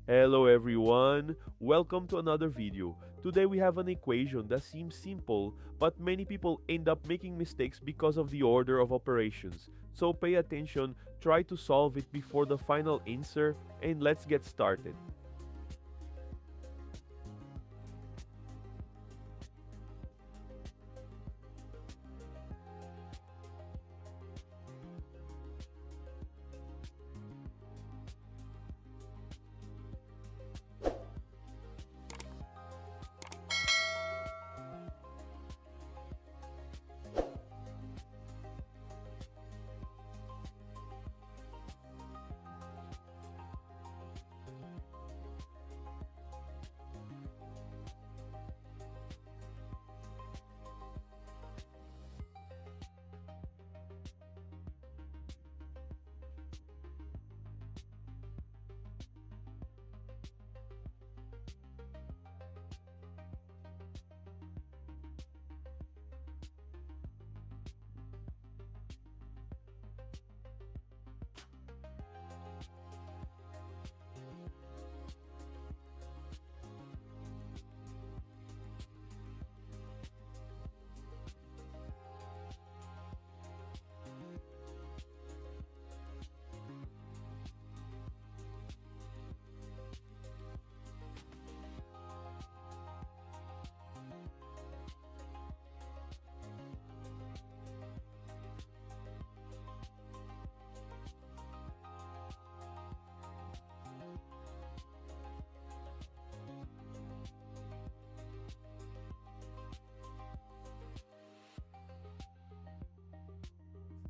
Hello everyone, welcome to another video. Today we have an equation that seems simple, but many people end up making mistakes because of the order of operations. So pay attention, try to solve it before the final answer, and let's get started.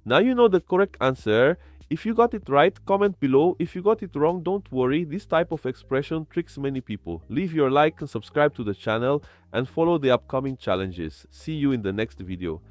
Now you know the correct answer. If you got it right, comment below. If you got it wrong, don't worry. This type of expression tricks many people. Leave your like and subscribe to the channel and follow the upcoming challenges. See you in the next video.